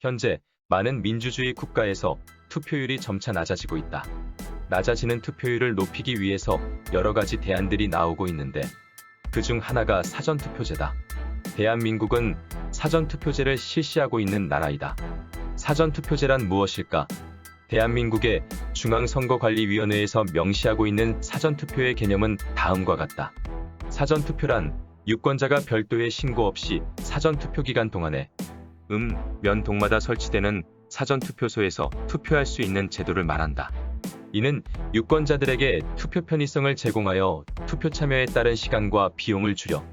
현재 많은 민주주의 국가에서 투표율이 점차 낮아지고 있다. 낮아지는 투표율을 높이기 위해서 여러 가지 대안들이 나오고 있는데 그중 하나가 사전투표제다. 대한민국은 사전투표제를 실시하고 있는 나라이다. 사전투표제란 무엇일까? 대한민국의 중앙선거관리위원회에서 명시하고 있는 사전투표의 개념은 다음과 같다. 사전투표란 유권자가 별도의 신고 없이 사전투표 기간 동안에 면 동마다 설치되는 사전투표소에서 투표할 수 있는 제도를 말한다. 이는 유권자들에게 투표 편의성을 제공하여 투표 참여에 따른 시간과 비용을 줄여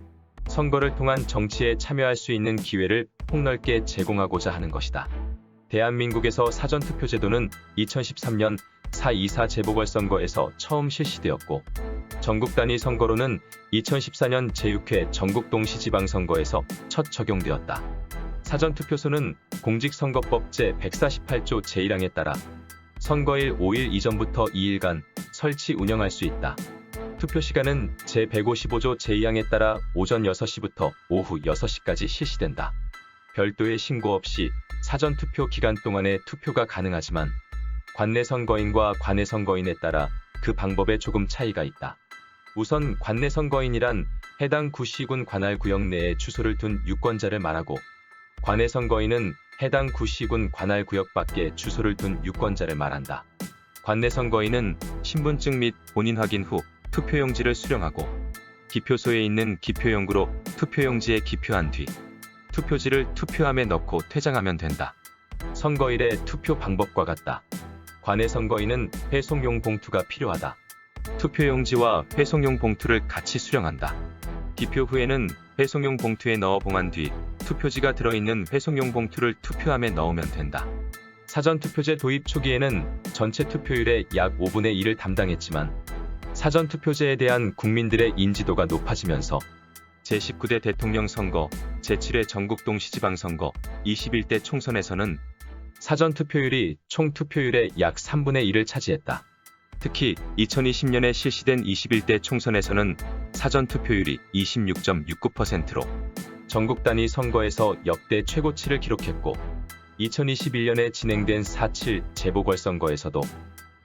선거를 통한 정치에 참여할 수 있는 기회를 폭넓게 제공하고자 하는 것이다. 대한민국에서 사전투표제도는 2013년 4.24 재보궐선거에서 처음 실시되었고 전국 단위 선거로는 2014년 제6회 전국동시지방선거에서 첫 적용되었다. 사전투표소는 공직선거법 제148조 제1항에 따라 선거일 5일 이전부터 2일간 설치 운영할 수 있다. 투표시간은 제155조 제2항에 따라 오전 6시부터 오후 6시까지 실시된다. 별도의 신고 없이 사전투표 기간 동안에 투표가 가능하지만 관내선거인과 관외선거인에 따라 그 방법에 조금 차이가 있다. 우선 관내선거인이란 해당 구시군 관할구역 내에 주소를 둔 유권자를 말하고 관외선거인은 해당 구시군 관할구역 밖에 주소를 둔 유권자를 말한다. 관내선거인은 신분증 및 본인 확인 후 투표용지를 수령하고 기표소에 있는 기표용구로 투표용지에 기표한 뒤 투표지를 투표함에 넣고 퇴장하면 된다. 선거일의 투표 방법과 같다. 관외선거인은 회송용 봉투가 필요하다. 투표용지와 회송용 봉투를 같이 수령한다. 기표 후에는 회송용 봉투에 넣어 봉한 뒤 투표지가 들어있는 회송용 봉투를 투표함에 넣으면 된다. 사전투표제 도입 초기에는 전체 투표율의 약 5분의 1을 담당했지만 사전투표제에 대한 국민들의 인지도가 높아지면서 제19대 대통령 선거, 제7회 전국동시지방선거, 21대 총선에서는 사전투표율이 총 투표율의 약 3분의 1을 차지했다. 특히 2020년에 실시된 21대 총선에서는 사전투표율이 26.69%로 전국 단위 선거에서 역대 최고치를 기록했고 2021년에 진행된 4.7 재보궐선거에서도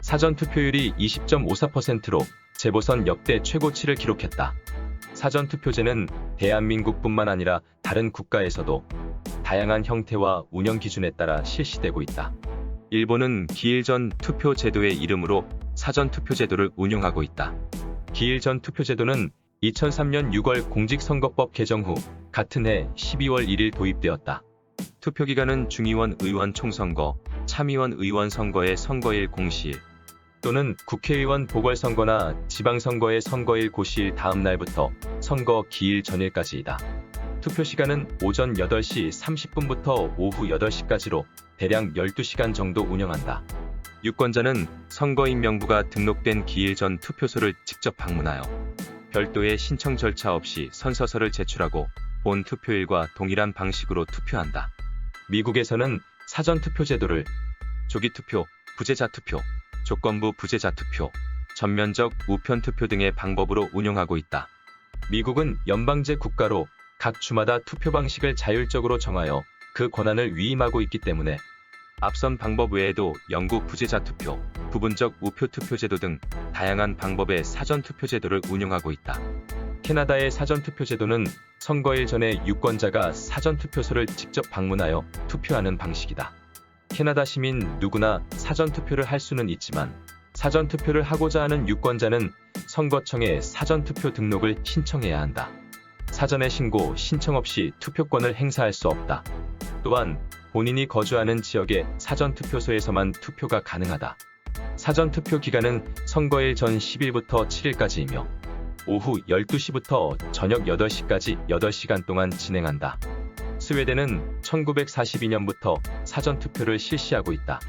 사전투표율이 20.54%로 재보선 역대 최고치를 기록했다. 사전투표제는 대한민국뿐만 아니라 다른 국가에서도 다양한 형태와 운영 기준에 따라 실시되고 있다. 일본은 기일 전 투표 제도의 이름으로 사전투표제도를 운영하고 있다. 기일 전 투표제도는 2003년 6월 공직선거법 개정 후 같은 해 12월 1일 도입되었다. 투표기간은 중의원 의원 총선거, 참의원 의원 선거의 선거일 공시일 또는 국회의원 보궐선거나 지방선거의 선거일 고시일 다음 날부터 선거 기일 전일까지이다. 투표시간은 오전 8시 30분부터 오후 8시까지로 대략 12시간 정도 운영한다. 유권자는 선거인 명부가 등록된 기일 전 투표소를 직접 방문하여 별도의 신청 절차 없이 선서서를 제출하고 본 투표일과 동일한 방식으로 투표한다. 미국에서는 사전투표제도를 조기투표, 부재자투표, 조건부 부재자투표, 전면적 우편투표 등의 방법으로 운영하고 있다. 미국은 연방제 국가로 각 주마다 투표 방식을 자율적으로 정하여 그 권한을 위임하고 있기 때문에 앞선 방법 외에도 영구 부재자투표, 부분적 우표투표제도 등 다양한 방법의 사전투표제도를 운영하고 있다. 캐나다의 사전투표제도는 선거일 전에 유권자가 사전투표소를 직접 방문하여 투표하는 방식이다. 캐나다 시민 누구나 사전투표를 할 수는 있지만 사전투표를 하고자 하는 유권자는 선거청에 사전투표 등록을 신청해야 한다. 사전에 신고, 신청 없이 투표권을 행사할 수 없다. 또한 본인이 거주하는 지역의 사전투표소에서만 투표가 가능하다. 사전투표 기간은 선거일 전 10일부터 7일까지이며 오후 12시부터 저녁 8시까지 8시간 동안 진행한다. 스웨덴은 1942년부터 사전투표를 실시하고 있다.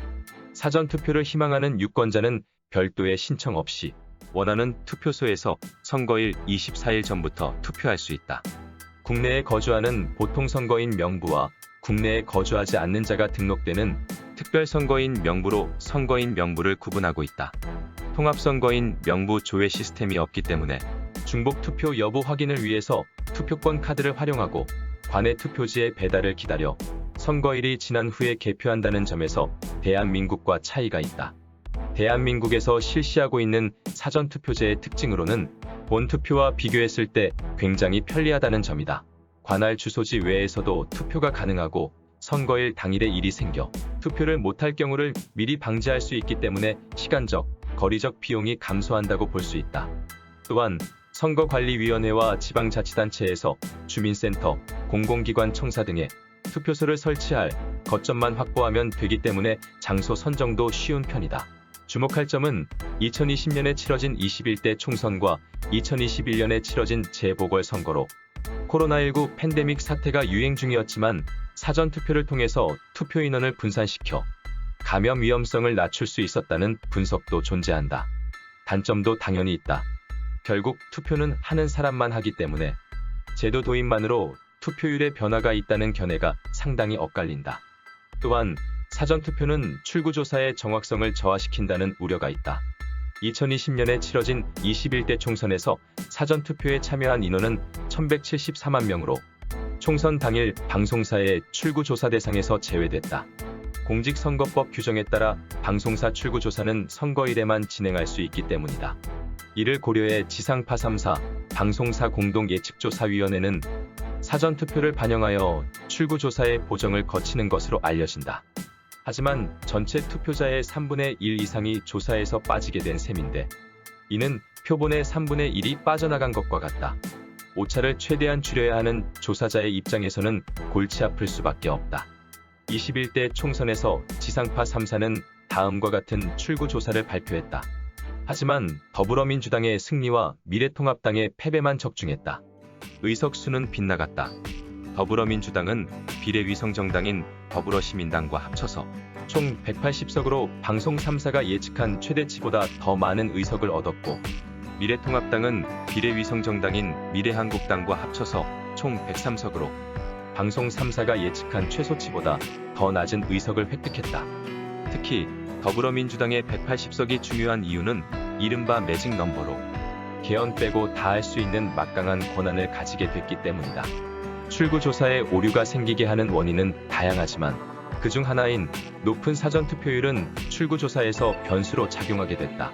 사전투표를 희망하는 유권자는 별도의 신청 없이 원하는 투표소에서 선거일 24일 전부터 투표할 수 있다. 국내에 거주하는 보통선거인 명부와 국내에 거주하지 않는 자가 등록되는 특별선거인 명부로 선거인 명부를 구분하고 있다. 통합선거인 명부 조회 시스템이 없기 때문에 중복투표 여부 확인을 위해서 투표권 카드를 활용하고 관내 투표지의 배달을 기다려 선거일이 지난 후에 개표한다는 점에서 대한민국과 차이가 있다. 대한민국에서 실시하고 있는 사전투표제의 특징으로는 본투표와 비교했을 때 굉장히 편리하다는 점이다. 관할 주소지 외에서도 투표가 가능하고 선거일 당일에 일이 생겨 투표를 못할 경우를 미리 방지할 수 있기 때문에 시간적, 거리적 비용이 감소한다고 볼 수 있다. 또한 선거관리위원회와 지방자치단체에서 주민센터, 공공기관 청사 등에 투표소를 설치할 거점만 확보하면 되기 때문에 장소 선정도 쉬운 편이다. 주목할 점은 2020년에 치러진 21대 총선과 2021년에 치러진 재보궐선거로 코로나19 팬데믹 사태가 유행 중이었지만 사전투표를 통해서 투표 인원을 분산시켜 감염 위험성을 낮출 수 있었다는 분석도 존재한다. 단점도 당연히 있다. 결국 투표는 하는 사람만 하기 때문에 제도 도입만으로 투표율의 변화가 있다는 견해가 상당히 엇갈린다. 또한 사전투표는 출구조사의 정확성을 저하시킨다는 우려가 있다. 2020년에 치러진 21대 총선에서 사전투표에 참여한 인원은 1174만 명으로 총선 당일 방송사의 출구조사 대상에서 제외됐다. 공직선거법 규정에 따라 방송사 출구조사는 선거일에만 진행할 수 있기 때문이다. 이를 고려해 지상파 3사 방송사 공동예측조사위원회는 사전투표를 반영하여 출구조사의 보정을 거치는 것으로 알려진다. 하지만 전체 투표자의 3분의 1 이상이 조사에서 빠지게 된 셈인데 이는 표본의 3분의 1이 빠져나간 것과 같다. 오차를 최대한 줄여야 하는 조사자의 입장에서는 골치 아플 수밖에 없다. 21대 총선에서 지상파 3사는 다음과 같은 출구조사를 발표했다. 하지만 더불어민주당의 승리와 미래통합당의 패배만 적중했다. 의석수는 빗나갔다. 더불어민주당은 비례위성정당인 더불어시민당과 합쳐서 총 180석으로 방송 3사가 예측한 최대치보다 더 많은 의석을 얻었고 미래통합당은 비례위성정당인 미래한국당과 합쳐서 총 103석으로 방송 3사가 예측한 최소치보다 더 낮은 의석을 획득했다. 특히 더불어민주당의 180석이 중요한 이유는 이른바 매직 넘버로 개헌 빼고 다 할 수 있는 막강한 권한을 가지게 됐기 때문이다. 출구조사에 오류가 생기게 하는 원인은 다양하지만 그중 하나인 높은 사전투표율은 출구조사에서 변수로 작용하게 됐다.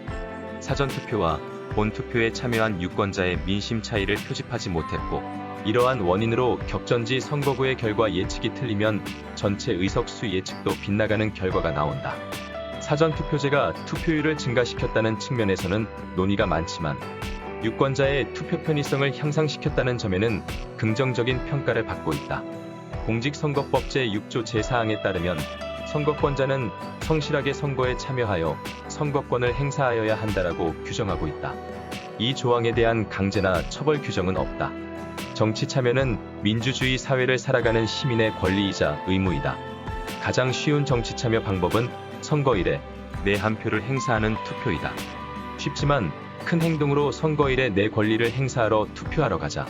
사전투표와 본투표에 참여한 유권자의 민심 차이를 표집하지 못했고 이러한 원인으로 격전지 선거구의 결과 예측이 틀리면 전체 의석수 예측도 빗나가는 결과가 나온다. 사전투표제가 투표율을 증가시켰다는 측면에서는 논의가 많지만 유권자의 투표 편의성을 향상시켰다는 점에는 긍정적인 평가를 받고 있다. 공직선거법 제6조 제4항에 따르면 선거권자는 성실하게 선거에 참여하여 선거권을 행사하여야 한다라고 규정하고 있다. 이 조항에 대한 강제나 처벌 규정은 없다. 정치 참여는 민주주의 사회를 살아가는 시민의 권리이자 의무이다. 가장 쉬운 정치 참여 방법은 선거일에 내 한 표를 행사하는 투표이다. 쉽지만 큰 행동으로 선거일에 내 권리를 행사하러 투표하러 가자.